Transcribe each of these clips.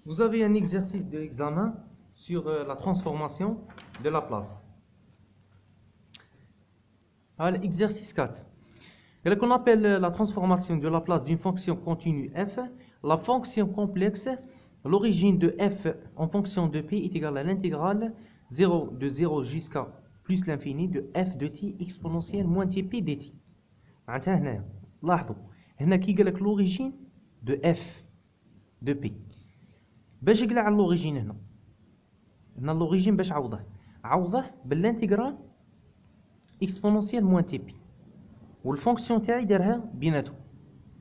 Vous avez un exercice d'examen sur la transformation de la place. Alors, exercice 4. On appelle la transformation de la place d'une fonction continue f, la fonction complexe, l'origine de f en fonction de p est égale à l'intégrale de 0 jusqu'à plus l'infini de f de t exponentielle moins tp dt. معناتها هنا لاحظوا هنا كي قال لك l'origine de f de p. باش يقلع على l'origine هنا l'origine باش عوضه بالانتجرال exponentielle moins tp. والفونكسيون تاعي دارها بيناتهم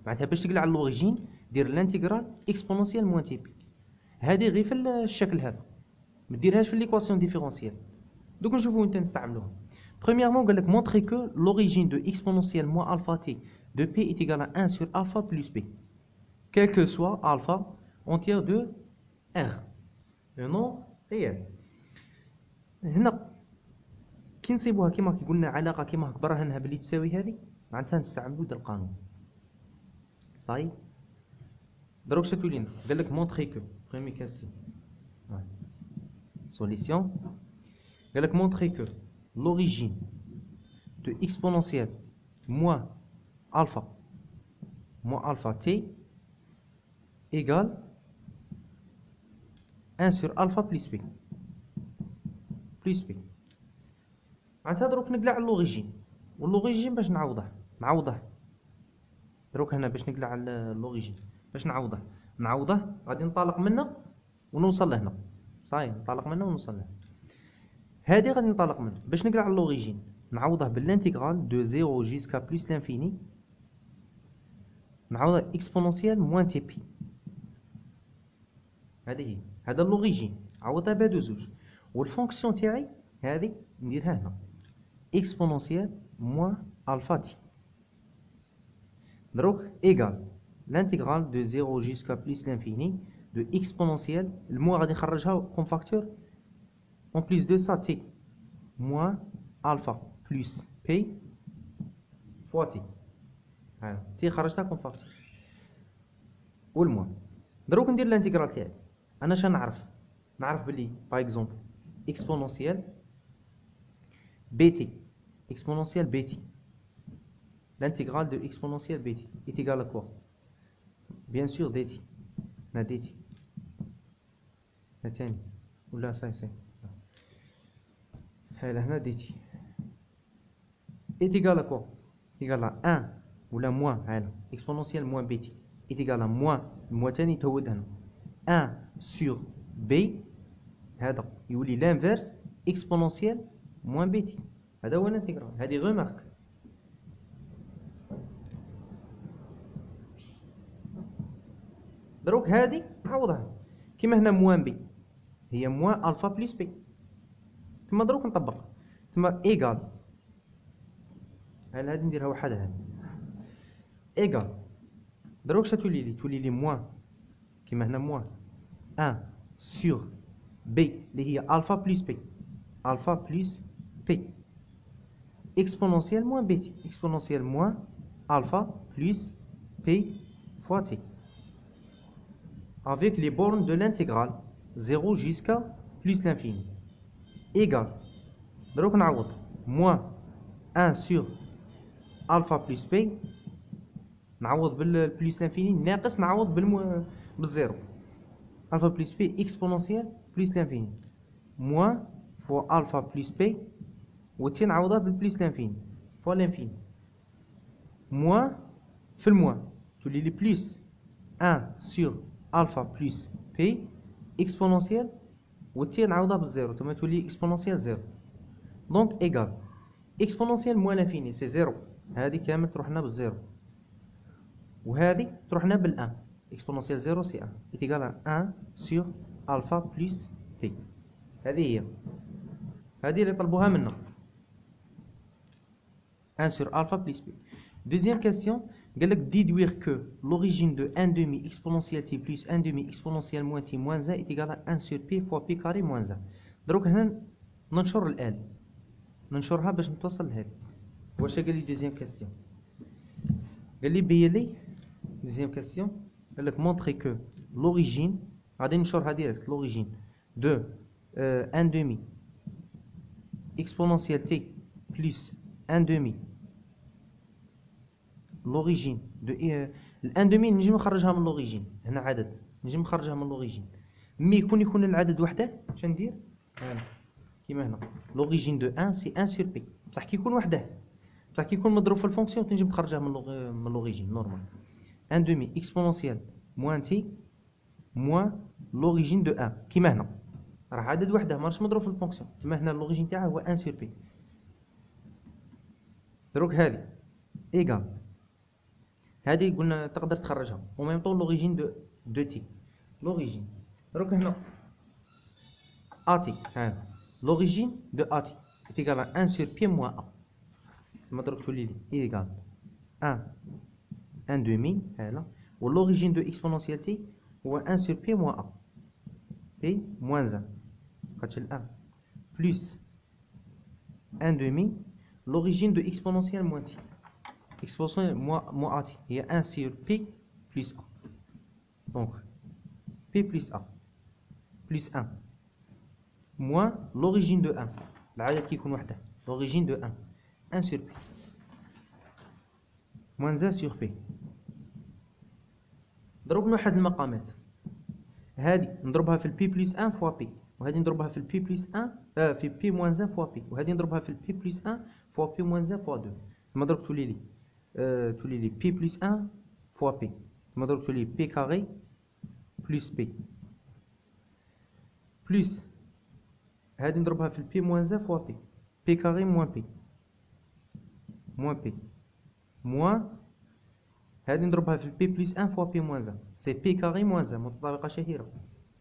معناتها باش تقلع على l'origine دير الانتجرال exponentielle moins tp. هذه غير في الشكل هذا ما ديرهاش في ليكواسيون ديفيرونسيال. دوك نشوفوا انت نستعملوها. Premièrement, قال لك montrer que l'origine de exponentielle moins alpha t de p est égale à 1 sur alpha plus p, quel que soit alpha entière de r, le nom réel. هنا كي نصيبوها كيما قلنا علاقه كيما برهنها باللي تساوي هذه معناتها نستعملوا هذا القانون. صاي دروك شتو لينا قال لك montrer que première question solution قال لك montrer que l'origine de exponentielle moins alpha t égale 1 sur alpha plus p معناتها دروك نقلع على l'origine واللوريجين باش نعوضه دروك هنا باش نقلع على l'origine باش نعوضه غادي نطلق منه ونوصل لهنا. صاي نطلق منه ونوصل لهنا. هذه غادي نطلق منه باش نقلع على l'origine نعوضه بالانتجرال دو 0 jusqu'à plus l'infini نعوضه exponentielle moins tp. هذه هي هذا l'origine عوضها بهادو زوج والفونكسيون تاعي هذه نديرها هنا exponentielle moins alpha t. دروك égal l'intégrale de 0 jusqu'à plus l'infini de exponentielle الموا غادي نخرجها comme facteur en plus de ça t moins alpha plus p fois t. t خرجتها comme facteur والموا. دروك ندير الانتيغرال تاعي. انا شنو نعرف بلي باغ اكزومبل exponentielle bt exponentielle bt l'intégrale de exponentielle bt est égale à quoi? Bien sûr dt na dt ثاني ولا ساي هنا dt est égal à quoi? égal à 1 ولا moins exponentielle moins bt est égal à moins ثاني تهود هنا 1 sur b هذا يولي l'inverse exponentielle moins bt. هذا هو الانتجرال. هذه غومارك. دروك هذه نعوضها كيما هنا موان بي هي موان الفا بلس بي. ثم دروك نطبق ثم ايغال هذه نديرها وحدها هذه ايغال دروك شتولي لي موان كيما هنا موان 1 سور بي اللي هي الفا بلس بي alpha plus p exponentielle moins bt exponentielle moins alpha plus p fois t avec les bornes de l'intégrale 0 jusqu'à plus l'infini égale دروك نعوض moins 1 sur alpha plus p نعوض بالبلس l'infini ناقص نعوض بالزيرو alpha plus p exponentielle plus l'infini moins fois alpha plus p و t نعوضها بالبلس l'infini fois l'infini moins في الموان تولي لي بلس 1 sur alpha plus p exponentielle و t نعوضها بالزيرو ثم تولي exponentielle 0 donc égal exponentielle moins l'infini c'est 0 هذه كامل تروح لنا بالزيرو وهذه تروح لنا بال1 exponentielle 0 c'est 1 est égal à 1 sur alpha plus p. هذه اللي طلبوها منا 1 sur alpha plus p. Deuxième question قال لك déduire que l'origine de 1 demi exponentielle t plus 1 demi exponentielle moins t moins 1 est égal à 1 sur p fois p carré moins 1. دروك هنا ننشر الآلة ننشرها باش نتوصل لهذه. واش قال لي deuxième question قال لي بين لي deuxième question قال لك montrer que l'origine غادي نشرها ديريكت. لوريجين دو ان دومي اكسبونونسيال تي بلس ان دومي لوريجين دو الان دومي نجم نخرجها من لوريجين. هنا عدد نجم نخرجها من لوريجين، مي يكون العدد وحده اش ندير كيما هنا لوريجين دو 1 سي 1 سور بي. بصح كي يكون وحده، بصح كي يكون مضروب في الفونكسيون تنجم تخرجها من لوريجين نورمال. ان دومي اكسبونونسيال موان تي موان لوريجين دو 1 كيما هنا راه عدد وحده ماهوش مضروب في الفونكسيون. تما هنا لوريجين تاعها هو 1 سور بي. دروك هذه ايغال هذه قلنا تقدر تخرجها و ميم طون لوريجين دو تي. لوريجين دروك هنا اتي هذا لوريجين دو اتي ايغال 1 سور بي موان 1. تما دروك تولي لي ايغال 1 دومي هذا و لوريجين دو اكسبونونسيال تي هو 1 سور بي موان 1 بي موان 1 خاطش ال 1 بلس 1 دومي l'origine de exponentielle moins t. Exponentielle moins a t. Il y a 1 sur p plus 1. Donc, p plus a plus 1 moins l'origine de 1. العدد كيكون وحده. L'origine de 1. 1 sur p. Moins 1 sur p. ضربنا واحد المقامات. هذه نضربها في البي بلس 1 فوا بي. وهذه نضربها في البي بلس 1 في بي موان 1 فوا بي. وهذه نضربها في البي بلس 1 فوا بي موان 1 فوا 2. تما دروك تولي لي بي بلس 1 فوا بي. تما دروك تولي بي كاري بلس بي بلس هذه نضربها في البي موان 1 فوا بي. بي كاري موان بي موان بي موان هذه نضربها في البي بلس 1 فوا بي موان 1. سي بي كاري موان 1 متطابقة شهيرة.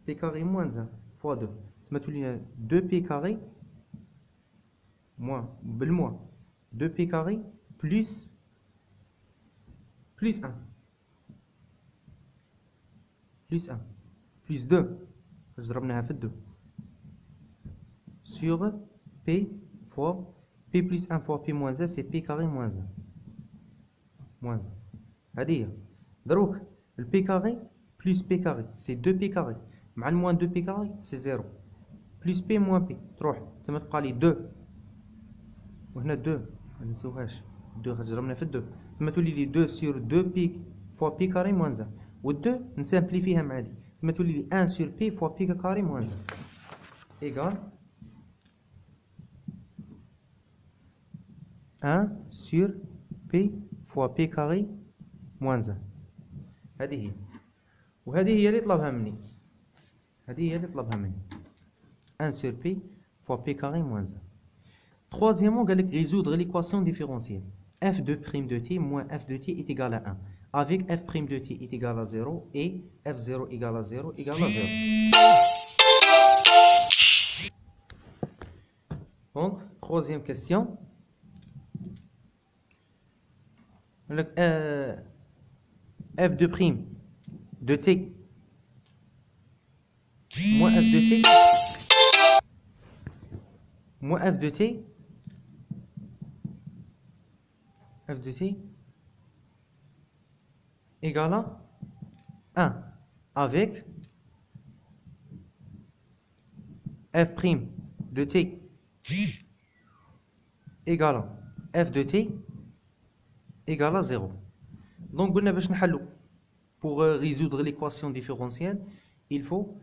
بي كاري موان 1 فوا 2. تما تولي لنا 2 بي كاري moins بالموا 2 بي كاري بلس 1 بلس 1 بلس 2 باش ضربناها في 2 sur p fois p plus 1 fois p moins 1 c'est p carré moins 1 moins 1. هذه هي. دروك البي كاري بلس بي كاري سي 2 بي كاري مع الموان 2 بي كاري سي 0 بلس بي موان بي تروح تما تبقى لي 2 وهنا 2 ما ننساوهاش 2 خاطر ضربنا في 2. تما تولي لي 2 سور 2 بي فوا بي كاري موان 1 و 2 نسامبليفيها مع هادي. تما تولي لي 1 سور بي فوا بي كاري موان 1 ايغال 1 سور بي فوا بي كاري موان 1. هذه هي وهذه هي اللي طلبها مني. هذه هي اللي طلبها مني 1 sur p fois p carré moins 1. Troisièmement, on va résoudre l'équation différentielle. f de prime de t moins f de t est égal à 1. Avec f prime de t est égal à 0 et f0 égale à 0 égale à 0. Donc, troisième question. F de prime de t moins f de t moins f de t f de t égale à 1 avec f prime de t égale à f de t égale à 0. Donc قلنا باش نحلو pour résoudre l'équation différentielle il faut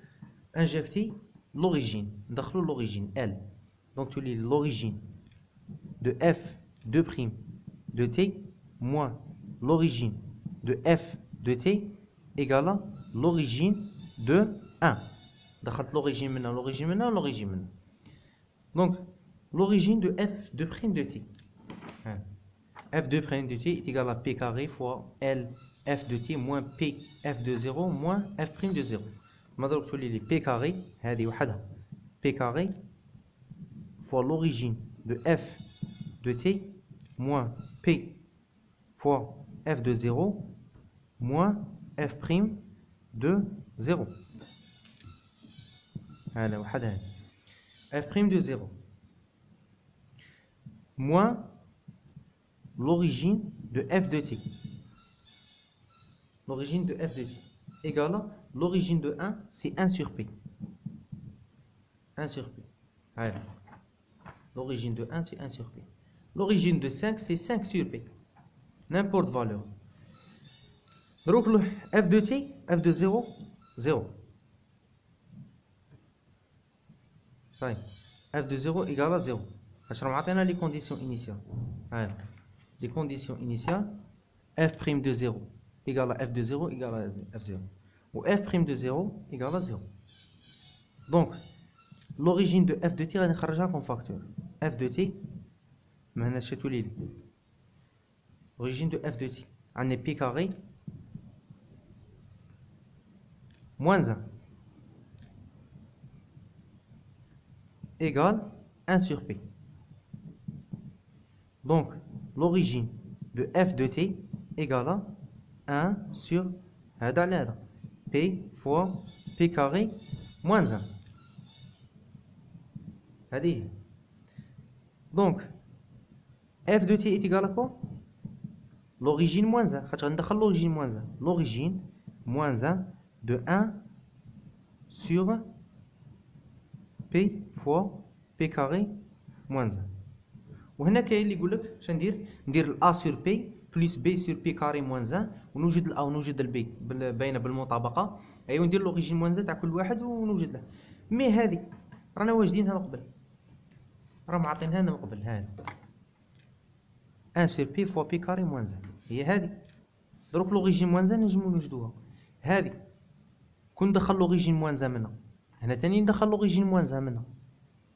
injecter l'origine. ندخلو l'origine L. Donc tu lis l'origine de f de prime de t moins l'origine de f de t égale à l'origine de 1. دخلت l'origine maintenant, l'origine maintenant, l'origine maintenant. Donc l'origine de f de prime de t. F de prime de t est égal à p carré fois L f de t moins p f de 0 moins f prime de 0. ماذا تولي لي p carré هذه وحدها p carré fois l'origine de f de t moins p fois f de 0 moins f prime de 0. هذا وحدها f prime de 0 moins l'origine de f de t. L'origine de f de t égale à l'origine de 1, c'est 1 sur P. 1 sur P. Voilà. L'origine de 1, c'est 1 sur P. L'origine de 5, c'est 5 sur P. N'importe valeur. Donc, le f de t, f de 0, 0. Ça y est. F de 0 égale à 0. On a les conditions initiales. Voilà. Les conditions initiales, f' de 0 égale à f de 0 égale à f0. Ou f' de 0 égale à 0. Donc, l'origine de f de t, on va comme facteur. F de t, l'origine de f de t, on est p carré moins 1 égale 1 sur p. Donc, l'origine de f de t égale à 1 sur p fois p carré moins 1. Donc, f de t est égal à quoi? L'origine moins 1. L'origine moins 1. L'origine moins 1 de 1 sur p fois p carré moins 1. وهنا كاين اللي يقول لك اش ندير a sur p plus b sur p carré moins 1 ونوجد ال a ونوجد ال b باينه بالمطابقه. ايوا ندير لوريجين موان 1 تاع كل واحد ونوجد له. مي هذه رانا واجدينها من قبل، راهم عاطينها لنا من قبل. هذه 1 sur p fois p carré moins 1 هي هذه. دروك لوريجين موان 1 نجمو نوجدوها. هذه كون ندخل لوريجين موان 1 منها، هنا ثاني ندخل لوريجين موان 1 منها،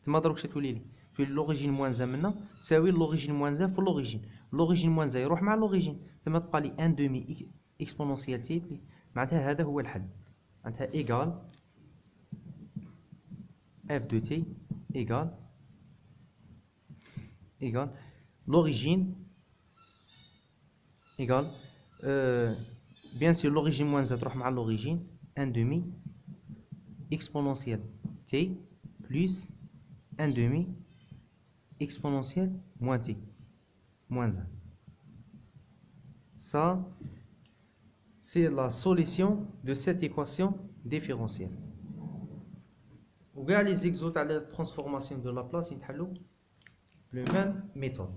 تما دروك اش تولي لي؟ تولي لوريجين موان 1 منا تساوي لوريجين موان 1 في لوريجين. لوريجين موان 1 يروح مع لوريجين، تما تبقى لي 1 دومي اكسبونونسيال تي. معناتها هذا هو الحل. معناتها ايغال اف دو تي ايغال لوريجين ايغال بيان سور لوريجين موان 1 تروح مع لوريجين 1 دومي اكسبونونسيال تي بلس 1 demi exponentielle moins t, moins 1. Ça, c'est la solution de cette équation différentielle. Ou bien les exos à la transformation de Laplace, ils ont la même méthode.